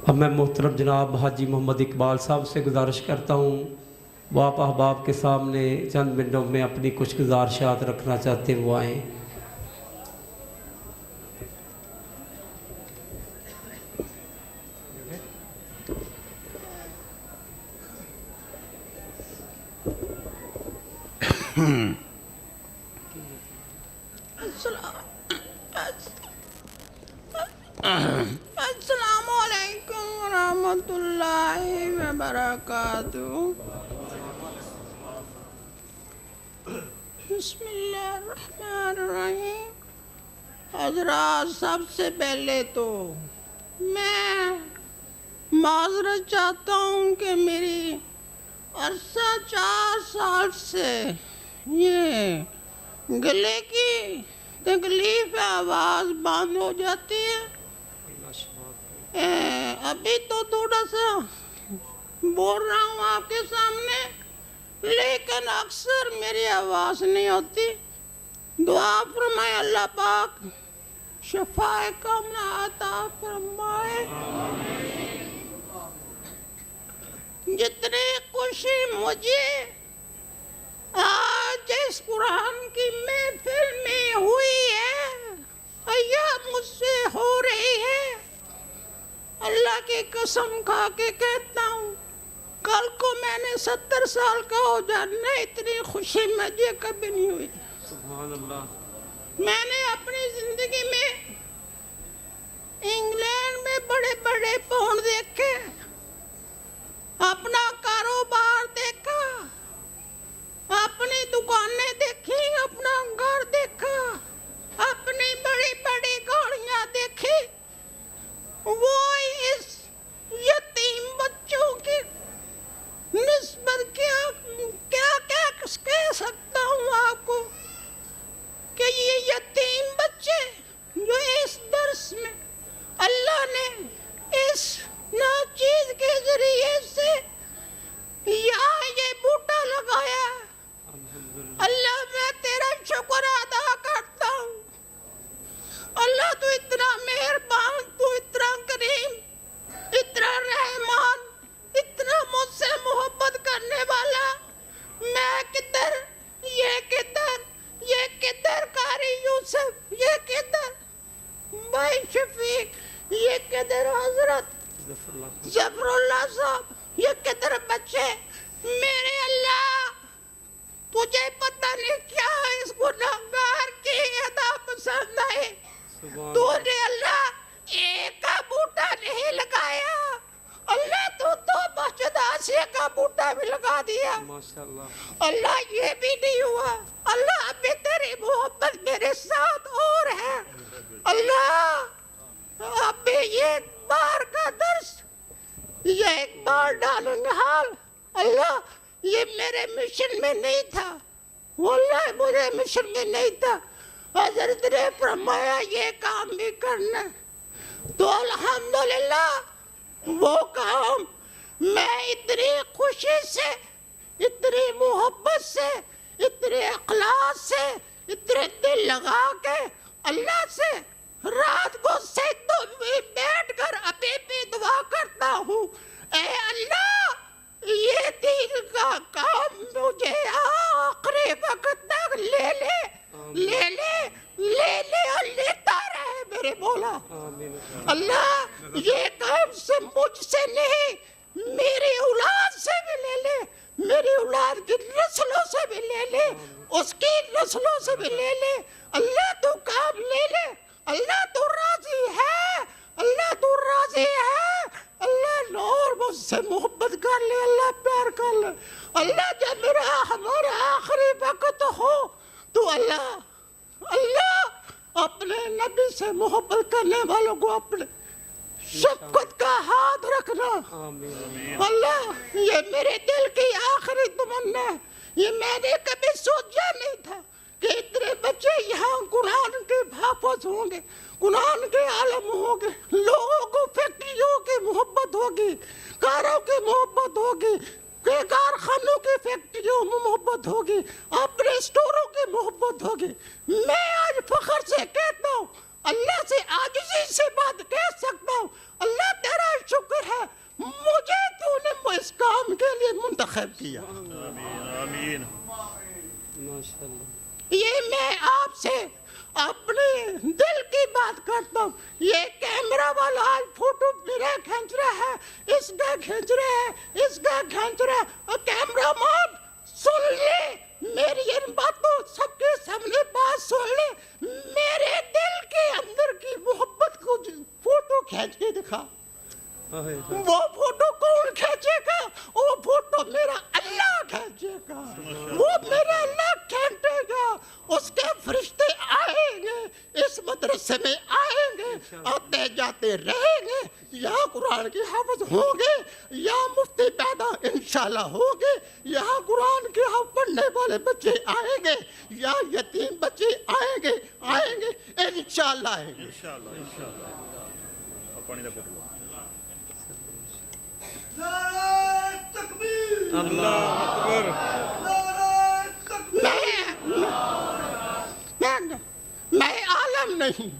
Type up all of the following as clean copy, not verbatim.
اب میں محترم جناب حاجی محمد اقبال صاحب سے گزارش کرتا ہوں وہ آپ احباب کے سامنے چند منٹوں میں اپنی کچھ گزارشات رکھنا چاہتے ہیں وہ آئیں۔ السلام علیکم ورحمۃ اللہ وبرکاتہ۔ بسم اللہ الرحمن الرحیم۔ حضرات، سب سے پہلے تو میں معذرت چاہتا ہوں کہ میری عرصہ 4 سال سے یہ گلے کی تکلیف آواز بند ہو جاتی ہے۔ ابھی تو تھوڑا سا بول رہا ہوں آپ کے سامنے، لیکن اکثر میری آواز نہیں ہوتی۔ دعا فرمائے اللہ پاک شفائے کاملہ عطا فرمائے۔ جتنی خوشی مجھے آج اس قرآن کی محفل میں ہوئی ہے، ایام مجھ سے ہو رہی ہے، اللہ کی قسم کھا کے کہتا ہوں کل کو میں نے 70 سال کا ہو جانا، اتنی خوشی مجھے کبھی نہیں ہوئی۔ سبحان اللہ۔ میں نے اپنی زندگی میں انگلینڈ میں بڑے بڑے پاؤنڈ دیکھے، اپنا کاروبار دیکھا، اپنی دکانیں دیکھی، اپنا گھر دیکھا، اپنی بڑی بڑی گاڑیاں دیکھی، وہ اس یتیم بچوں کی نسبت کیا کہہ سکتا ہوں آپ کو کہ یہ یتیم بچے جو اس درس میں اللہ نے اس ناچیز کے ذریعے سے یہاں یہ بوٹا لگایا، اللہ میں تیرا شکر ادا کرتا ہوں۔ اللہ تو اتنا مہربان، تو اتنا کریم، اتنا رحمان، اتنا مجھ سے محبت کرنے والا، میں کدھر، یہ کدھر، یہ کدھر قاری یوسف، یہ کدھر بھائی شفیق، یہ کدھر حضرت ظفر اللہ صاحب، یہ کدھر بچے میرے اللہ، تجھے پتہ نہیں کیا اس گناہگار کی ادا پسند آئے، تو نے اللہ ایک کا بوٹا نہیں لگایا، اللہ تو بچداسی کا بوٹا بھی لگا دیا۔ اللہ یہ بھی نہیں ہوا، اللہ ابھی تیری محبت میرے ساتھ اور ہے۔ اللہ ابھی یہ بار کا درس، یہ ایک بار ڈالوں گے حال، اللہ یہ میرے مشن میں نہیں تھا، واللہ میرے مشن میں نہیں تھا، حضرت نے فرمایا یہ کام بھی کرنا، تو الحمدللہ وہ کام میں اتنی خوشی سے، اتنی محبت سے، اتنے اخلاص سے، اتنے دل لگا کے اللہ سے رات کو سجدوں میں بیٹھ کر ابھی بھی دعا کرتا ہوں، اے اللہ یہ دین کا کام مجھے آخری وقت تک لے لے اور لیتا رہے میرے مولا۔ اللہ یہ کام سے مجھ سے نہیں، میری اولاد سے بھی لے لے، میری اولاد کی نسلوں سے بھی لے لے، اس کی نسلوں سے بھی لے لے، اللہ تو کام لے لے، اللہ تو راضی ہے، اللہ تو راضی ہے، اللہ نور مجھ سے محبت کر لے، اللہ پیار کر لے، اللہ جب میرا ہمارا آخری وقت ہو تو اللہ اپنے نبی سے محبت کرنے والوں کو اپنے شفقت کا ہاتھ رکھنا۔ اللہ یہ میرے دل کی آخری تمنا ہے، یہ میں نے کبھی سوچا نہیں تھا کہ اتنے بچے یہاں قرآن کے حافظ ہوں گے، قرآن کے عالم ہوں گے، لوگوں کو فیکٹریوں کی محبت ہوگی، کاروں کی محبت ہوگی، کارخانوں کی فیکٹریوں میں محبت ہوگی، اپنے اسٹوروں کی محبت ہوگی۔ میں آج فخر سے کہتا ہوں، اللہ سے عاجزی سے بات کہہ سکتا ہوں، اللہ تیرا شکر منتخب کیا. آمین. ماشاءاللہ. یہ میں آپ سے اپنے دل کی بات کرتا ہوں. یہ کیمرہ والا آج فوٹو میرا کھینچ رہا ہے, اس کا کھینچ رہا ہے, اس کا کھینچ رہا ہے. اور کیمرہ مین سن لے میری ان باتوں سب کے سامنے بات سن لے. میرے دل کے اندر کی محبت کو فوٹو کھینچ کے دکھا. وہ فوٹو کون کھینچے گا؟ وہ فوٹو میرا اللہ کھینچے گا, وہ میرا اللہ کھینچے گا. اس کے فرشتے آئیں گے, اس مدرسے میں آئیں گے, آتے جاتے رہیں گے. یہاں قرآن کے حافظ ہوں گے, یہاں مفتی پیدا انشاءاللہ ہوں گے, یہاں قرآن کے حافظ پڑھنے والے بچے آئیں گے, یہاں یتیم بچے آئیں گے انشاءاللہ آئیں گے. پانی کا پھٹ لو. اللہ اکبر. میں عالم نہیں,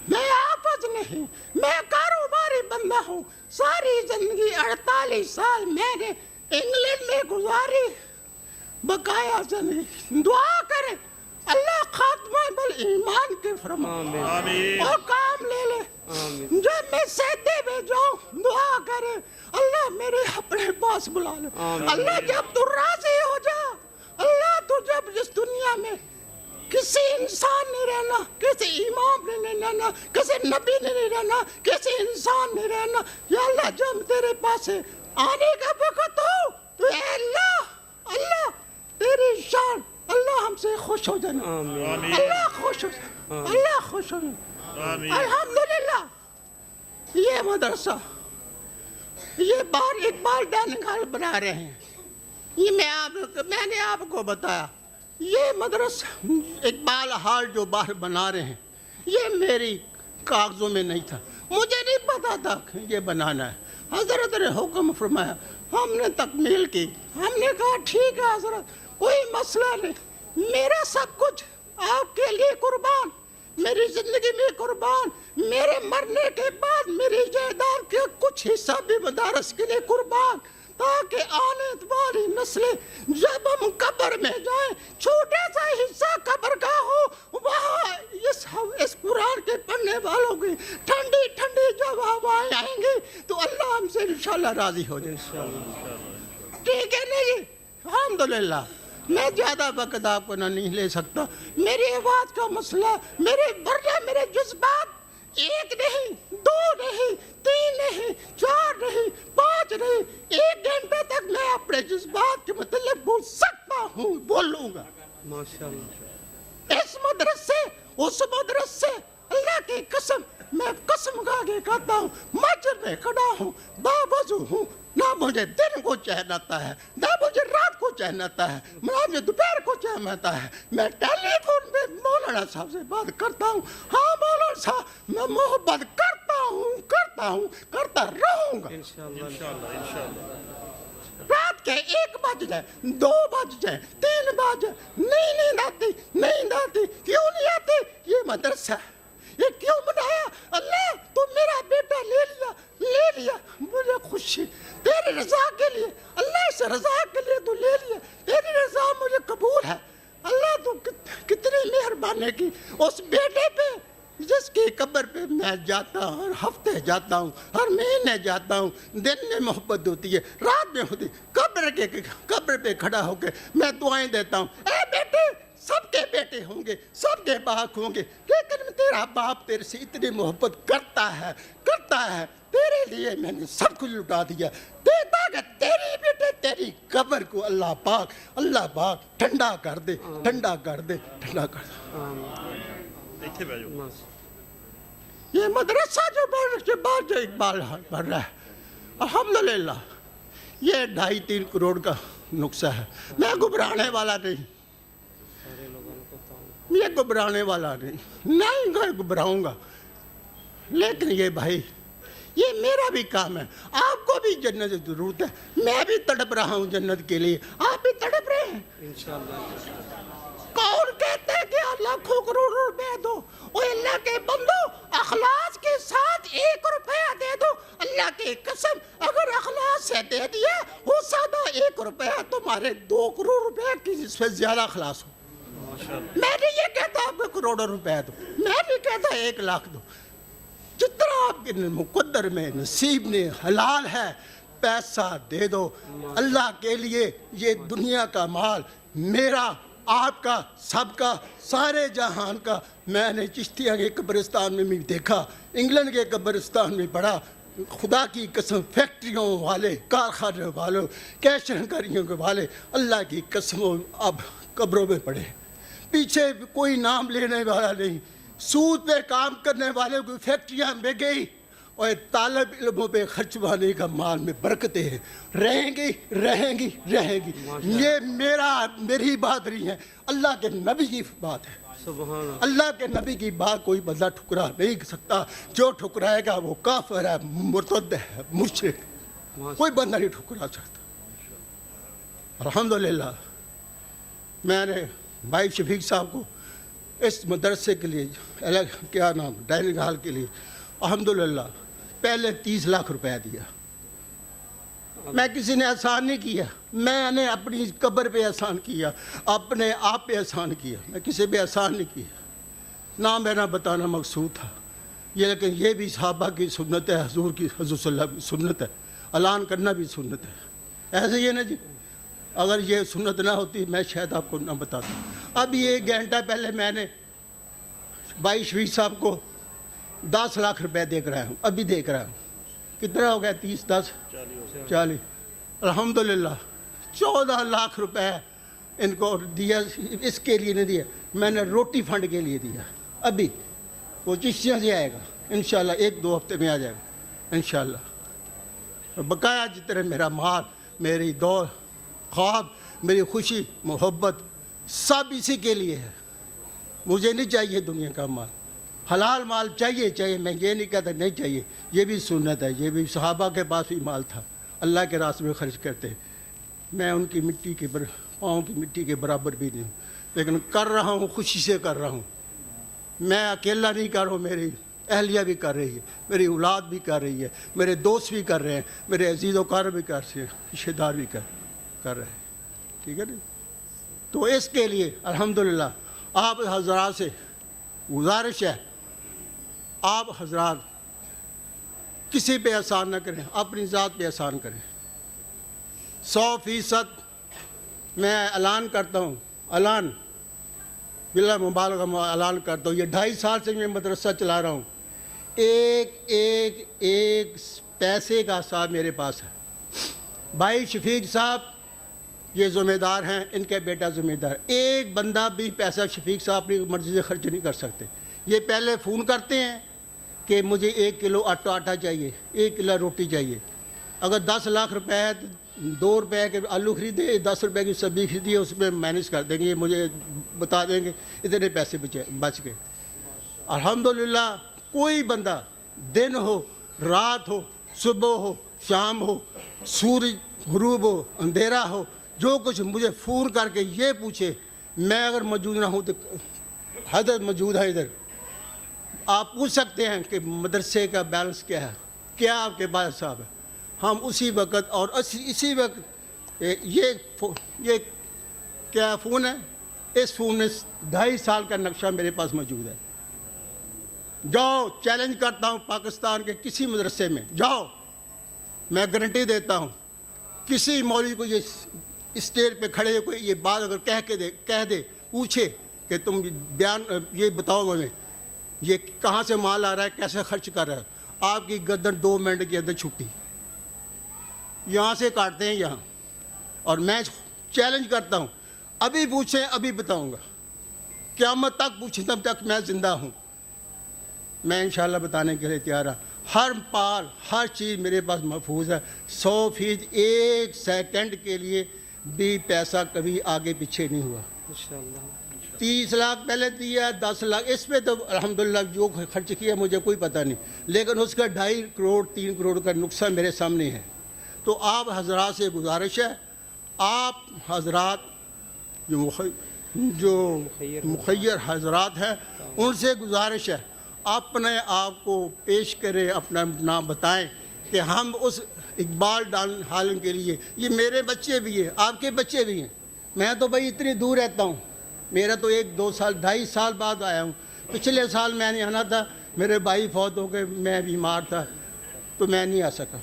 میں حافظ نہیں, میں کاروباری بندہ ہوں. ساری زندگی 48 سال میں نے انگلینڈ میں گزاری. بقایا زندگی دعا کرے اللہ خاتمہ بل ایمان کے فرمائے آمین. اور کام لے لے. جب میں سیدے میں جاؤں دعا کرے اللہ میرے اپنے پاس بلا لے. اللہ جب تو راضی ہو جا, اللہ تو جب اس دنیا میں کسی انسان نہیں رہنا, کسی امام نے نہیں رہنا, کسی نبی نے نہیں رہنا, کسی انسان نہیں رہنا. یا اللہ جب تیرے پاس آنے کا وقت ہو تو اے اللہ اللہ تیری شان, اللہ ہم سے خوش ہو جانا. اللہ خوش ہو جانا, اللہ خوش ہو جانا. الحمدللہ یہ مدرسہ یہ بار اقبال ڈائننگ ہال بنا رہے ہیں. یہ میں نے آپ کو بتایا یہ مدرسہ اقبال ہال جو باہر بنا رہے ہیں یہ میری کاغذوں میں نہیں تھا, مجھے نہیں پتا تھا کہ یہ بنانا ہے. حضرت نے حکم فرمایا, ہم نے تکمیل کی, ہم نے کہا ٹھیک ہے حضرت کوئی مسئلہ نہیں, میرا سب کچھ آپ کے لیے قربان, میری زندگی میں قربان, میرے مرنے کے بعد میری جائیداد کے کچھ حصہ بھی مدارس کے لیے قربان, تاکہ آنے والی نسلیں جب ہم قبر میں جائیں چھوٹا سا حصہ قبر کا ہو, وہاں اس قرآن کے پڑھنے والوں کی ٹھنڈی ٹھنڈی جب ہوائیں آئیں گی تو اللہ ہم سے انشاءاللہ راضی ہو جائے. ٹھیک ہے نہیں, الحمدللہ. میں زیادہ وقت آپ کو نہیں لے سکتا. میری آواز کا مسئلہ میرے جذبات 1 نہیں 2 نہیں 3 نہیں 4 نہیں 5 نہیں, 1 گھنٹے تک میں اپنے جذبات کے متعلق بول سکتا ہوں, بولوں گا. ماشاءاللہ. اس مدرسے اس مدرسے اللہ کی قسم میں قسم کھا کے کہتا ہوں, مسجد میں کھڑا ہوں, باوضو ہوں, نہ مجھے دن کو چین آتا ہے, نہ مجھے رات کو چین آتا ہے, نہ مجھے دوپہر کو چین آتا ہے. میں ٹیلی فون پہ مولانا صاحب سے بات کرتا ہوں. ہاں مولانا صاحب میں محبت کرتا رہوں گا انشاءاللہ. رات کے 1 بج جائے 2 بج جائے 3 بج جائے, نیند آتی. کیوں نہیں آتی؟ یہ مدرسہ یہ کیوں بنایا اللہ؟ تو میرا بیٹا لے لیا مجھے خوشی تیری رضا کے لیے, اللہ اس رضا کے لیے تو لے لیا, تیری رضا مجھے قبول ہے. اللہ تو کتنی مہربانی کی اس بیٹے پہ جس کی قبر پہ میں جاتا ہوں, ہر ہفتے جاتا ہوں, ہر مہینے جاتا ہوں. دن میں محبت ہوتی ہے, رات میں ہوتی, قبر پہ کھڑا ہو کے میں دعائیں دیتا ہوں. اے بیٹے سب کے بیٹے ہوں گے, سب کے باپ ہوں گے, لیکن تیرا باپ تیرے سے اتنی محبت کرتا ہے تیرے لیے میں نے سب کچھ لٹا دیا. تاکہ تیری بیٹے تیری قبر کو اللہ پاک ٹھنڈا کر دے. یہ مدرسہ جو اقبال بن رہا ہے الحمدللہ یہ 2.5-3 کروڑ کا نقصہ ہے. میں گھبرانے والا نہیں, نہیں گھبراؤں گا. لیکن یہ بھائی یہ میرا بھی کام ہے, آپ کو بھی جنت کی ضرورت ہے, میں بھی تڑپ رہا ہوں جنت کے لیے, آپ بھی تڑپ رہے ہیں انشاءاللہ. کون کہتے ہیں کہ لاکھوں کروڑ روپے دو؟ او اللہ کے بندو اخلاص کے ساتھ 1 روپیہ دے دو. اللہ کی قسم اگر اخلاص سے دے دیا، ہو سادہ 1 روپیہ تمہارے 2 کروڑ روپے کی اس سے زیادہ خلاص ہو۔ میں نہیں یہ کہتا آپ کو کروڑوں روپے دو، میں نہیں کہتا 1 لاکھ دو، جتنا آپ کے مقدر میں نصیب نے حلال ہے پیسہ دے دو اللہ کے لیے۔ یہ دنیا کا مال میرا، آپ کا، سب کا، سارے جہان کا۔ میں نے چشتیہ کے قبرستان میں بھی دیکھا، انگلینڈ کے قبرستان میں پڑھا، خدا کی قسم فیکٹریوں والے، کارخانے والوں، کیشن کاریوں کے والے اللہ کی قسموں اب قبروں میں پڑے، پیچھے کوئی نام لینے والا نہیں، سود پہ کام کرنے والے کو فیکٹریاں میں گئی، اور طالب علموں پہ خرچ وانے کا مال میں برکتیں ہیں، رہیں گی رہیں گی رہیں گی۔ یہ میری بات نہیں ہے، اللہ کے نبی کی بات ہے۔ اللہ کے نبی کی بات کوئی بندہ ٹھکرا نہیں سکتا، جو ٹھکرائے گا وہ کافر ہے، مرتد ہے، مشرک، کوئی بندہ نہیں ٹھکرا سکتا۔ الحمدللہ میں نے بھائی شفیق صاحب کو اس مدرسے کے لیے کیا نام ڈائننگ ہال کے لیے الحمدللہ پہلے 30 لاکھ روپے دیا۔ میں کسی نے احسان نہیں کیا، میں نے اپنی قبر پہ احسان کیا، اپنے آپ پہ احسان کیا، میں کسی پہ احسان نہیں کیا۔ نام میرا بتانا مقصود تھا یہ، لیکن یہ بھی صحابہ کی سنت ہے، حضور صلی اللہ کی سنت ہے، اعلان کرنا بھی سنت ہے۔ ایسے ہی ہے نا جی، اگر یہ سنت نہ ہوتی میں شاید آپ کو نہ بتاتا۔ اب یہ 1 گھنٹہ پہلے میں نے بھائی شفیق صاحب کو 10 لاکھ روپے دیکھ رہا ہوں، ابھی دیکھ رہا ہوں۔ کتنا ہو گیا؟ 30 10 40 الحمدللہ 14 لاکھ روپے ان کو دیا۔ اس کے لیے نہیں دیا، میں نے روٹی فنڈ کے لیے دیا۔ ابھی وہ چشتیاں سے آئے گا انشاءاللہ، 1-2 ہفتے میں آ جائے گا انشاءاللہ۔ بقایا جتنے میرا مال، میری دور، خواب، میری خوشی، محبت سب اسی کے لیے ہے۔ مجھے نہیں چاہیے دنیا کا مال، حلال مال چاہیے، میں یہ نہیں کہتا نہیں چاہیے، یہ بھی سنت ہے، یہ بھی صحابہ کے پاس بھی مال تھا، اللہ کے راستے میں خرچ کرتے۔ میں ان کی مٹی کے پاؤں کی مٹی کے برابر بھی نہیں ہوں، لیکن کر رہا ہوں، خوشی سے کر رہا ہوں۔ میں اکیلا نہیں کر رہا ہوں، میری اہلیہ بھی کر رہی ہے، میری اولاد بھی کر رہی ہے، میرے دوست بھی کر رہے ہیں، میرے عزیز و اقارب بھی کر رہے ہیں، رشتہ دار بھی کر رہے ہیں، ٹھیک ہے نا۔ تو اس کے لیے الحمدللہ آپ حضرات سے گزارش ہے، آپ حضرات کسی پہ احسان نہ کریں، اپنی ذات پہ احسان کریں۔ 100% میں اعلان کرتا ہوں، اعلان بلا مبالغہ اعلان کرتا ہوں، یہ 2.5 سال سے میں مدرسہ چلا رہا ہوں، ایک پیسے کا حساب میرے پاس ہے۔ بھائی شفیق صاحب یہ ذمہ دار ہیں، ان کے بیٹا ذمہ دار، ایک بندہ بھی پیسہ شفیق صاحب اپنی مرضی سے خرچ نہیں کر سکتے۔ یہ پہلے فون کرتے ہیں کہ مجھے 1 کلو آٹا چاہیے، 1 کلو روٹی چاہیے۔ اگر 10 لاکھ روپے ہے تو 2 روپے کے آلو خریدے، 10 روپے کی سبزی خریدی، اس میں مینیج کر دیں گے، مجھے بتا دیں گے اتنے پیسے بچ گئے۔ الحمدللہ کوئی بندہ دن ہو، رات ہو، صبح ہو، شام ہو، سورج غروب ہو، اندھیرا ہو، جو کچھ مجھے فون کر کے یہ پوچھے، میں اگر موجود نہ ہوں تو حضرت موجود ہے ادھر، آپ پوچھ سکتے ہیں کہ مدرسے کا بیلنس کیا ہے، کیا آپ کے پاس حساب ہے، ہم اسی وقت اور اسی وقت یہ کیا فون ہے، اس فون میں 2.5 سال کا نقشہ میرے پاس موجود ہے۔ جاؤ، چیلنج کرتا ہوں پاکستان کے کسی مدرسے میں جاؤ، میں گارنٹی دیتا ہوں، کسی مولوی کو یہ اسٹیج پہ کھڑے کوئی یہ بات اگر کہہ دے پوچھے کہ تم بیان یہ بتاؤ مجھے یہ کہاں سے مال آ رہا ہے، کیسے خرچ کر رہا ہے، آپ کی گردن 2 منٹ کے اندر چھٹی، یہاں سے کاٹتے ہیں یہاں۔ اور میں چیلنج کرتا ہوں، ابھی پوچھیں ابھی بتاؤں گا، قیامت تک پوچھیں تب تک میں زندہ ہوں، میں انشاءاللہ بتانے کے لیے تیار ہوں۔ ہر پال ہر چیز میرے پاس محفوظ ہے، 100% 1 سیکنڈ کے لیے بھی پیسہ کبھی آگے پیچھے نہیں ہوا۔ 30 لاکھ پہلے دیا، 10 لاکھ، اس پہ تو الحمدللہ جو خرچ کیا مجھے کوئی پتہ نہیں، لیکن اس کا 2.5 کروڑ 3 کروڑ کا نقصہ میرے سامنے ہے۔ تو آپ حضرات سے گزارش ہے، آپ حضرات جو مخیر حضرات ہیں ان سے گزارش ہے، اپنے آپ کو پیش کریں، اپنا نام بتائیں کہ ہم اس اقبال ڈان حالم کے لیے، یہ میرے بچے بھی ہیں، آپ کے بچے بھی ہیں، میں تو بھائی اتنی دور رہتا ہوں، میرا تو 1-2 سال 2.5 سال بعد آیا ہوں، پچھلے سال میں نے آنا تھا، میرے بھائی فوت ہو گئے، میں بیمار تھا تو میں نہیں آ سکا۔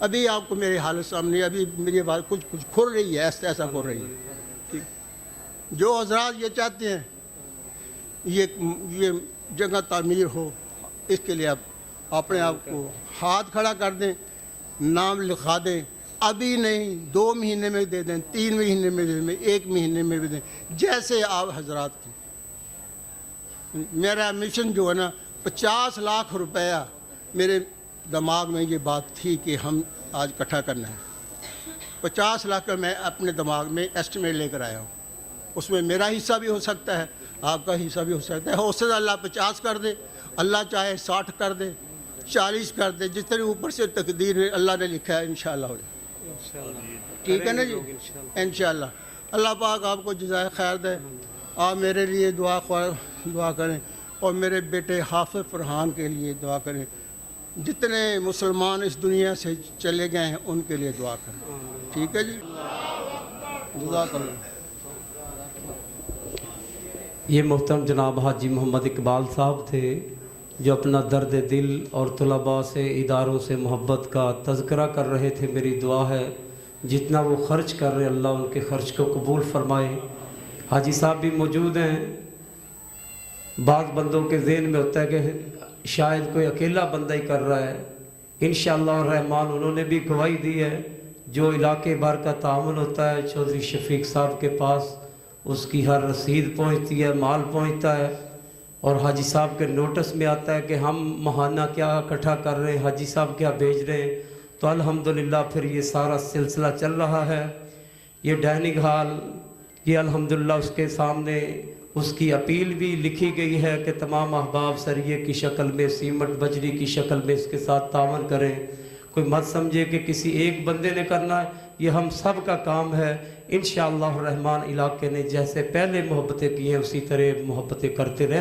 ابھی آپ کو میری حالت سامنے، ابھی میری بات کچھ کھل رہی ہے، ایسا کھل رہی ہے۔ ٹھیک، جو حضرات یہ چاہتے ہیں یہ جگہ تعمیر ہو، اس کے لیے آپ اپنے آپ کو ہاتھ کھڑا کر دیں، نام لکھا دیں، ابھی نہیں 2 مہینے میں دے دیں، 3 مہینے میں دے دیں، 1 مہینے میں بھی دیں، جیسے آپ حضرات کی۔ میرا مشن جو ہے نا 50 لاکھ روپیہ میرے دماغ میں یہ بات تھی کہ ہم آج اکٹھا کرنا ہے۔ 50 لاکھ کا میں اپنے دماغ میں ایسٹیمیٹ لے کر آیا ہوں، اس میں میرا حصہ بھی ہو سکتا ہے، آپ کا حصہ بھی ہو سکتا ہے، ہو سکتا ہے اللہ 50 کر دے، اللہ چاہے 60 کر دے، 40 کر دے، جتنے اوپر سے تقدیر اللہ نے لکھا ہے انشاءاللہ ہو جائے۔ ٹھیک ہے نا جی، انشاءاللہ۔ اللہ پاک آپ کو جزائے خیر دے۔ آپ میرے لیے دعا کریں اور میرے بیٹے حافظ فرحان کے لیے دعا کریں، جتنے مسلمان اس دنیا سے چلے گئے ہیں ان کے لیے دعا کریں۔ ٹھیک ہے جی، جزاک اللہ۔ یہ محترم جناب حاجی محمد اقبال صاحب تھے جو اپنا درد دل اور طلباء سے، اداروں سے محبت کا تذکرہ کر رہے تھے۔ میری دعا ہے جتنا وہ خرچ کر رہے اللہ ان کے خرچ کو قبول فرمائے۔ حاجی صاحب بھی موجود ہیں۔ بعض بندوں کے ذہن میں ہوتا ہے کہ شاید کوئی اکیلا بندہ ہی کر رہا ہے، انشاءاللہ الرحمن انہوں نے بھی گواہی دی ہے۔ جو علاقے بھر کا تعاون ہوتا ہے چودھری شفیق صاحب کے پاس، اس کی ہر رسید پہنچتی ہے، مال پہنچتا ہے، اور حاجی صاحب کے نوٹس میں آتا ہے کہ ہم ماہانہ کیا اکٹھا کر رہے ہیں، حاجی صاحب کیا بھیج رہے ہیں، تو الحمدللہ پھر یہ سارا سلسلہ چل رہا ہے۔ یہ ڈائننگ ہال، یہ الحمدللہ اس کے سامنے اس کی اپیل بھی لکھی گئی ہے کہ تمام احباب سریے کی شکل میں، سیمنٹ بجری کی شکل میں اس کے ساتھ تعاون کریں۔ کوئی مت سمجھے کہ کسی ایک بندے نے کرنا ہے، یہ ہم سب کا کام ہے۔ انشاءاللہ الرحمن علاقے نے جیسے پہلے محبتیں کی ہیں اسی طرح محبتیں کرتے رہیں۔